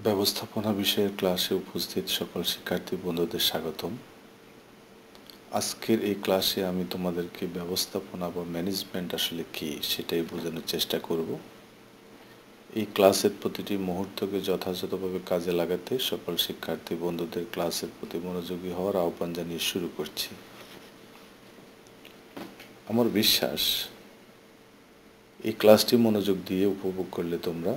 ব্যবস্থাপনা বিষয়ের ক্লাসে উপস্থিত সকল শিক্ষার্থী বন্ধুদের স্বাগতম। আজকের এই ক্লাসে আমি তোমাদেরকে ব্যবস্থাপনা বা ম্যানেজমেন্ট আসলে কী সেটাই বোঝানোর চেষ্টা করব। এই ক্লাসের প্রতিটি মুহূর্তকে যথাযথভাবে কাজে লাগাতে সকল শিক্ষার্থী বন্ধুদের ক্লাসের প্রতি মনোযোগী হওয়ার আহ্বান জানিয়ে শুরু করছি। আমার বিশ্বাস এই ক্লাসটি মনোযোগ দিয়ে উপভোগ করলে তোমরা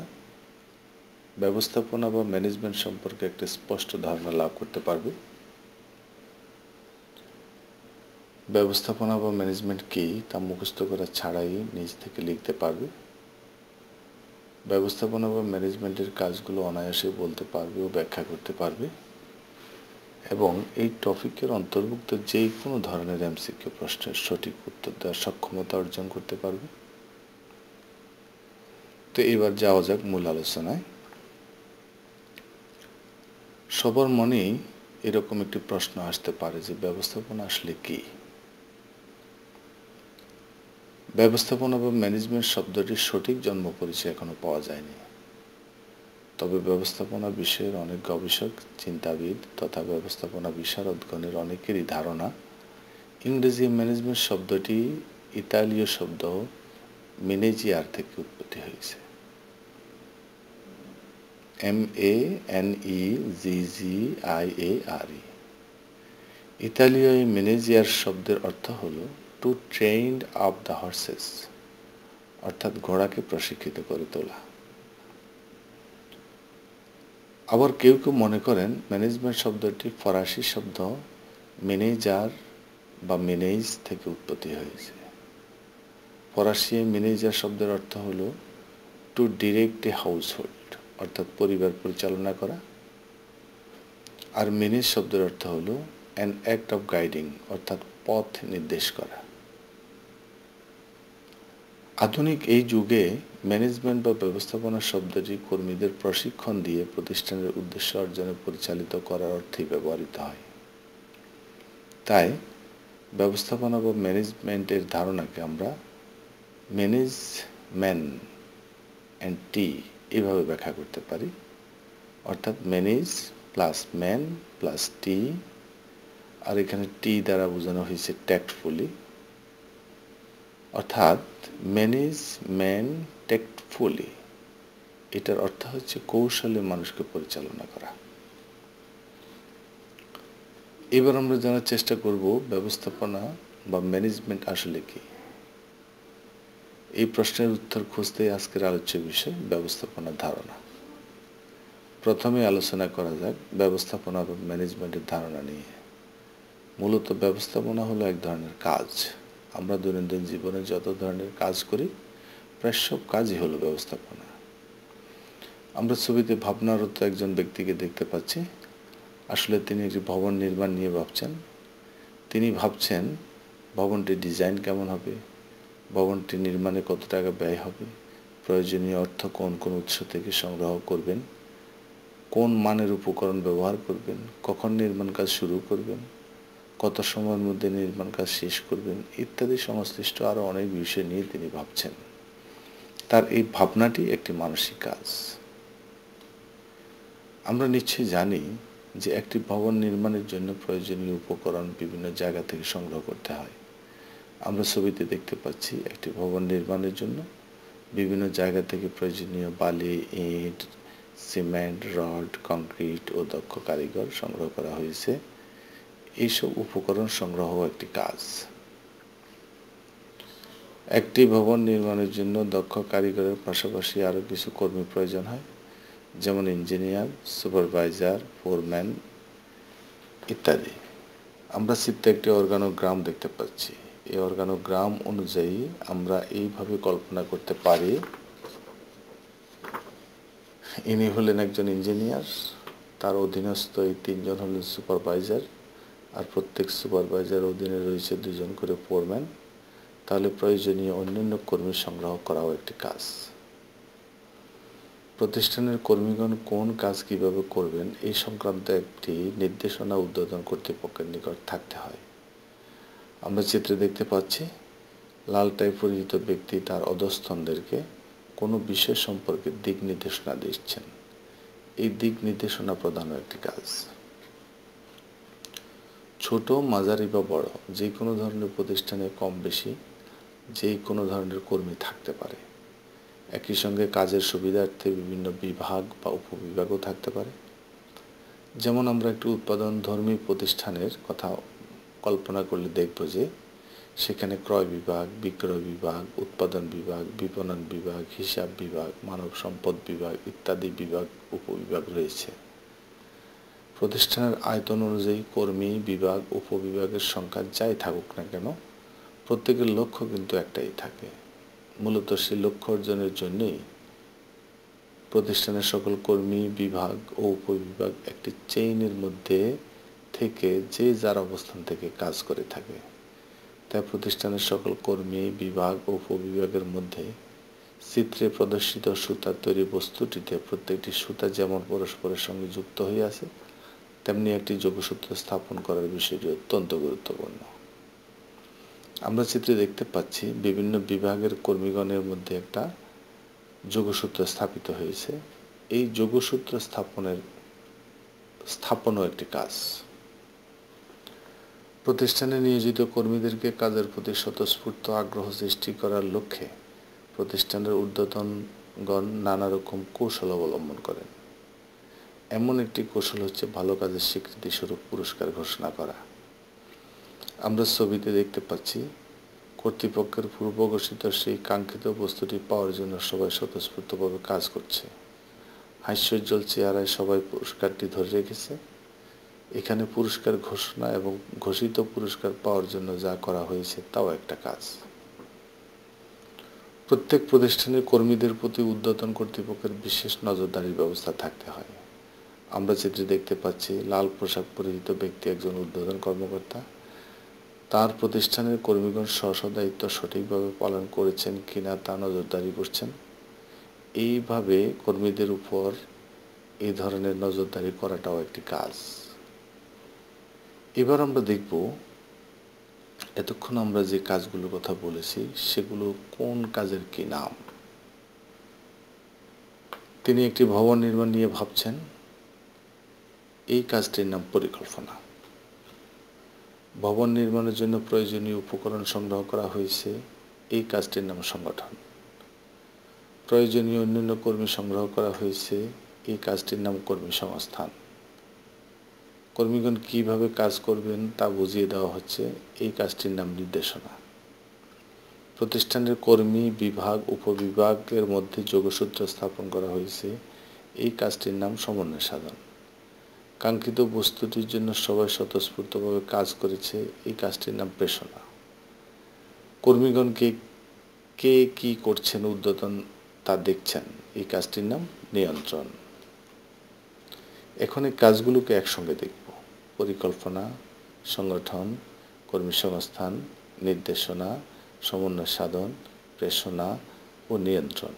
ব্যবস্থাপনা বা ম্যানেজমেন্ট সম্পর্কে একটা স্পষ্ট ধারণা লাভ করতে পারবে। ব্যবস্থাপনা বা ম্যানেজমেন্ট কী তা মুখস্থ করা ছাড়াই নিজ থেকে লিখতে পারবে। ব্যবস্থাপনা বা ম্যানেজমেন্টের কাজগুলো অনায়াসে বলতে পারবে ও ব্যাখ্যা করতে পারবে এবং এই টপিকের অন্তর্ভুক্ত যে কোনো ধরনের এমসিকিউ প্রশ্নের সঠিক উত্তর দেওয়ার সক্ষমতা অর্জন করতে পারবে। তো এবার যাওয়া যাক মূল আলোচনায়। সবার মনেই এরকম একটি প্রশ্ন আসতে পারে যে ব্যবস্থাপনা আসলে কী। ব্যবস্থাপনা বা ম্যানেজমেন্ট শব্দটির সঠিক জন্ম পরিচয় এখনো পাওয়া যায়নি। তবে ব্যবস্থাপনা বিষয়ের অনেক গবেষক, চিন্তাবিদ তথা ব্যবস্থাপনা বিশারদগণের অনেকেরই ধারণা ইংরেজি ম্যানেজমেন্ট শব্দটি ইতালীয় শব্দ ম্যানেজিয়ার থেকে উৎপত্তি হয়েছে। MANEGGIARE। ইতালীয় এই ম্যানেজিয়ার শব্দের অর্থ হল to trained up the horses, অর্থাৎ ঘোড়াকে প্রশিক্ষিত করে তোলা। আবার কেউ কেউ মনে করেন ম্যানেজমেন্ট শব্দটি ফরাসি শব্দ ম্যানেজার বা ম্যানেজ থেকে উৎপত্তি হয়েছে। ফরাসি ম্যানেজার শব্দের অর্থ হল টু ডিরেক্ট এ হাউসহোল্ড, অর্থাৎ পরিবার পরিচালনা করা। আর ম্যানেজ শব্দের অর্থ হল অ্যান অ্যাক্ট অফ গাইডিং, অর্থাৎ পথ নির্দেশ করা। আধুনিক এই যুগে ম্যানেজমেন্ট বা ব্যবস্থাপনা শব্দটি কর্মীদের প্রশিক্ষণ দিয়ে প্রতিষ্ঠানের উদ্দেশ্য অর্জনে পরিচালিত করার অর্থেই ব্যবহৃত হয়। তাই ব্যবস্থাপনা বা ম্যানেজমেন্টের ধারণাকে আমরা ম্যানেজম্যান অ্যান্ড টি এভাবে ব্যাখ্যা করতে পারি, অর্থাৎ ম্যানেজ প্লাস ম্যান প্লাস টি, আর এখানে টি দ্বারা বোঝানো হয়েছে ট্যাক্টফুলি, অর্থাৎ ম্যানেজ ম্যান ট্যাক্টফুলি। এটার অর্থ হচ্ছে কৌশলে মানুষকে পরিচালনা করা। এবার আমরা জানার চেষ্টা করব ব্যবস্থাপনা বা ম্যানেজমেন্ট আসলে কি। এই প্রশ্নের উত্তর খুঁজতে আজকের আলোচ্য বিষয় ব্যবস্থাপনার ধারণা। প্রথমে আলোচনা করা যাক ব্যবস্থাপনা বা ম্যানেজমেন্টের ধারণা নিয়ে। মূলত ব্যবস্থাপনা হলো এক ধরনের কাজ। আমরা দৈনন্দিন জীবনে যত ধরনের কাজ করি প্রায় সব কাজই হলো ব্যবস্থাপনা। আমরা ছবিতে ভাবনারত একজন ব্যক্তিকে দেখতে পাচ্ছি। আসলে তিনি একটি ভবন নির্মাণ নিয়ে ভাবছেন। তিনি ভাবছেন ভবনটির ডিজাইন কেমন হবে, ভবনটি নির্মাণে কত টাকা ব্যয় হবে, প্রয়োজনীয় অর্থ কোন কোন উৎস থেকে সংগ্রহ করবেন, কোন মানের উপকরণ ব্যবহার করবেন, কখন নির্মাণ কাজ শুরু করবেন, কত সময়ের মধ্যে নির্মাণ কাজ শেষ করবেন ইত্যাদি সংশ্লিষ্ট আরও অনেক বিষয় নিয়ে তিনি ভাবছেন। তার এই ভাবনাটি একটি মানসিক কাজ। আমরা নিশ্চয়ই জানি যে একটি ভবন নির্মাণের জন্য প্রয়োজনীয় উপকরণ বিভিন্ন জায়গা থেকে সংগ্রহ করতে হয়। আমরা ছবিতে দেখতে পাচ্ছি একটি ভবন নির্মাণের জন্য বিভিন্ন জায়গা থেকে প্রয়োজনীয় বালি, ইট, সিমেন্ট, রড, কংক্রিট ও দক্ষ কারিগর সংগ্রহ করা হয়েছে। এইসব উপকরণ সংগ্রহ একটি কাজ। একটি ভবন নির্মাণের জন্য দক্ষ কারিগরের পাশাপাশি আরও কিছু কর্মী প্রয়োজন হয়, যেমন ইঞ্জিনিয়ার, সুপারভাইজার, ফোরম্যান ইত্যাদি। আমরা চিত্রে একটি অর্গানোগ্রাম দেখতে পাচ্ছি। এই অর্গানোগ্রাম অনুযায়ী আমরা এইভাবে কল্পনা করতে পারি, ইনি হলেন একজন ইঞ্জিনিয়ার, তার অধীনস্থ এই তিনজন হলেন সুপারভাইজার, আর প্রত্যেক সুপারভাইজার অধীনে রয়েছে দুজন করে ফোরম্যান। তাহলে প্রয়োজনীয় অন্যান্য কর্মী সংগ্রহ করাও একটি কাজ। প্রতিষ্ঠানের কর্মীগণ কোন কাজ কিভাবে করবেন এই সংক্রান্ত একটি নির্দেশনা ঊর্ধ্বতন কর্তৃপক্ষের নিকট থাকতে হয়। আমরা চিত্রে দেখতে পাচ্ছি লাল টাই পরিহিত ব্যক্তি তার অধস্তনদেরকে কোনো বিষয় সম্পর্কে দিক নির্দেশনা দিচ্ছেন। এই দিক নির্দেশনা প্রদানের একটি কাজ। ছোট, মাঝারি বা বড় যে কোনো ধরনের প্রতিষ্ঠানে কম বেশি যে কোনো ধরনের কর্মী থাকতে পারে। একই সঙ্গে কাজের সুবিধার্থে বিভিন্ন বিভাগ বা উপবিভাগও থাকতে পারে। যেমন আমরা একটি উৎপাদনধর্মী প্রতিষ্ঠানের কথা কল্পনা করলে দেখব যে সেখানে ক্রয় বিভাগ, বিক্রয় বিভাগ, উৎপাদন বিভাগ, বিপণন বিভাগ, হিসাব বিভাগ, মানব সম্পদ বিভাগ ইত্যাদি বিভাগ উপবিভাগ রয়েছে। প্রতিষ্ঠানের আয়তন অনুযায়ী কর্মী, বিভাগ, উপবিভাগের সংখ্যা যাই থাকুক না কেন প্রত্যেকের লক্ষ্য কিন্তু একটাই থাকে। মূলত সেই লক্ষ্য অর্জনের জন্যই প্রতিষ্ঠানের সকল কর্মী, বিভাগ ও উপবিভাগ একটি চেইনের মধ্যে থেকে যে যার অবস্থান থেকে কাজ করে থাকে। তাই প্রতিষ্ঠানের সকল কর্মী, বিভাগ ও উপবিভাগের মধ্যে চিত্রে প্রদর্শিত সুতার তৈরি বস্তুটিতে প্রত্যেকটি সুতা যেমন পরস্পরের সঙ্গে যুক্ত হয়ে আছে তেমনি একটি যোগসূত্র স্থাপন করার বিষয়টি অত্যন্ত গুরুত্বপূর্ণ। আমরা চিত্রে দেখতে পাচ্ছি বিভিন্ন বিভাগের কর্মীগণের মধ্যে একটা যোগসূত্র স্থাপিত হয়েছে। এই যোগসূত্র স্থাপনও একটি কাজ। প্রতিষ্ঠানে নিয়োজিত কর্মীদেরকে কাজের প্রতি স্বতঃস্ফূর্ত আগ্রহ সৃষ্টি করার লক্ষ্যে প্রতিষ্ঠানের ঊর্ধ্বতনগণ নানা রকম কৌশল অবলম্বন করেন। এমন একটি কৌশল হচ্ছে ভালো কাজের স্বীকৃতিস্বরূপ পুরস্কার ঘোষণা করা। আমরা ছবিতে দেখতে পাচ্ছি কর্তৃপক্ষের পূর্ব ঘোষিত সেই কাঙ্ক্ষিত বস্তুটি পাওয়ার জন্য সবাই স্বতঃস্ফূর্তভাবে কাজ করছে। হাস্যোজ্জ্বল চেহারায় সবাই পুরস্কারটি ধরে রেখেছে। এখানে পুরস্কার ঘোষণা এবং ঘোষিত পুরস্কার পাওয়ার জন্য যা করা হয়েছে তাও একটা কাজ। প্রত্যেক প্রতিষ্ঠানের কর্মীদের প্রতি ঊর্ধ্বতন কর্তৃপক্ষের বিশেষ নজরদারির ব্যবস্থা থাকতে হয়। আমরা চিত্রে দেখতে পাচ্ছি লাল পোশাক পরিহিত ব্যক্তি একজন ঊর্ধ্বতন কর্মকর্তা। তার প্রতিষ্ঠানের কর্মীগণ স্ব দায়িত্ব সঠিকভাবে পালন করেছেন কিনা তা নজরদারি করছেন। এইভাবে কর্মীদের উপর এই ধরনের নজরদারি করাটাও একটি কাজ। এবার আমরা দেখব এতক্ষণ আমরা যে কাজগুলোর কথা বলেছি সেগুলো কোন কাজের কি নাম। তিনি একটি ভবন নির্মাণ নিয়ে ভাবছেন, এই কাজটির নাম পরিকল্পনা। ভবন নির্মাণের জন্য প্রয়োজনীয় উপকরণ সংগ্রহ করা হয়েছে, এই কাজটির নাম সংগঠন। প্রয়োজনীয় অন্যান্য কর্মী সংগ্রহ করা হয়েছে, এই কাজটির নাম কর্মী সংস্থান। কর্মীগণ কিভাবে কাজ করবেন তা বুঝিয়ে দেওয়া হচ্ছে, এই কাজটির নাম নির্দেশনা। প্রতিষ্ঠানের কর্মী, বিভাগ, উপবিভাগের মধ্যে যোগসূত্র স্থাপন করা হয়েছে, এই কাজটির নাম সমন্বয় সাধন। কাঙ্ক্ষিত বস্তুটির জন্য সবাই স্বতঃস্ফূর্তভাবে কাজ করেছে, এই কাজটির নাম প্রেষণা। কর্মীগণকে কে কি করছেন ঊর্ধ্বতন তা দেখছেন, এই কাজটির নাম নিয়ন্ত্রণ। এখন এই কাজগুলোকে একসঙ্গে দেখব। পরিকল্পনা, সংগঠন, কর্মী সংস্থান, নির্দেশনা, সমন্বয় সাধন, প্রেষণা ও নিয়ন্ত্রণ।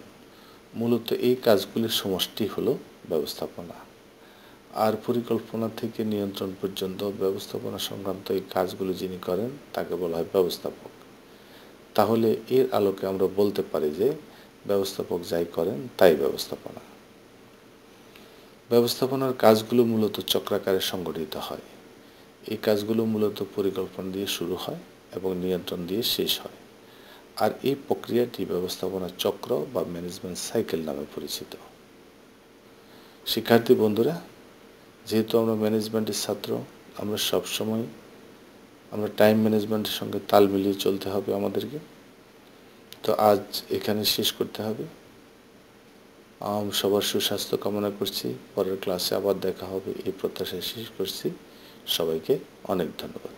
মূলত এই কাজগুলির সমষ্টি হলো ব্যবস্থাপনা। আর পরিকল্পনা থেকে নিয়ন্ত্রণ পর্যন্ত ব্যবস্থাপনা সংক্রান্ত এই কাজগুলি যিনি করেন তাকে বলা হয় ব্যবস্থাপক। তাহলে এর আলোকে আমরা বলতে পারি যে ব্যবস্থাপক যাই করেন তাই ব্যবস্থাপনা। ব্যবস্থাপনার কাজগুলো মূলত চক্রাকারে সংগঠিত হয়। এই কাজগুলো মূলত পরিকল্পনা দিয়ে শুরু হয় এবং নিয়ন্ত্রণ দিয়ে শেষ হয়। আর এই প্রক্রিয়াটি ব্যবস্থাপনা চক্র বা ম্যানেজমেন্ট সাইকেল নামে পরিচিত। শিক্ষার্থী বন্ধুরা, যেহেতু আমরা ম্যানেজমেন্টের ছাত্র, আমরা সবসময় টাইম ম্যানেজমেন্টের সঙ্গে তাল মিলিয়ে চলতে হবে আমাদেরকে। তো আজ এখানে শেষ করতে হবে। সবার সুস্বাস্থ্য কামনা করছি। পরের ক্লাসে আবার দেখা হবে এই প্রত্যাশায় শেষ করছি। সবাইকে অনেক ধন্যবাদ।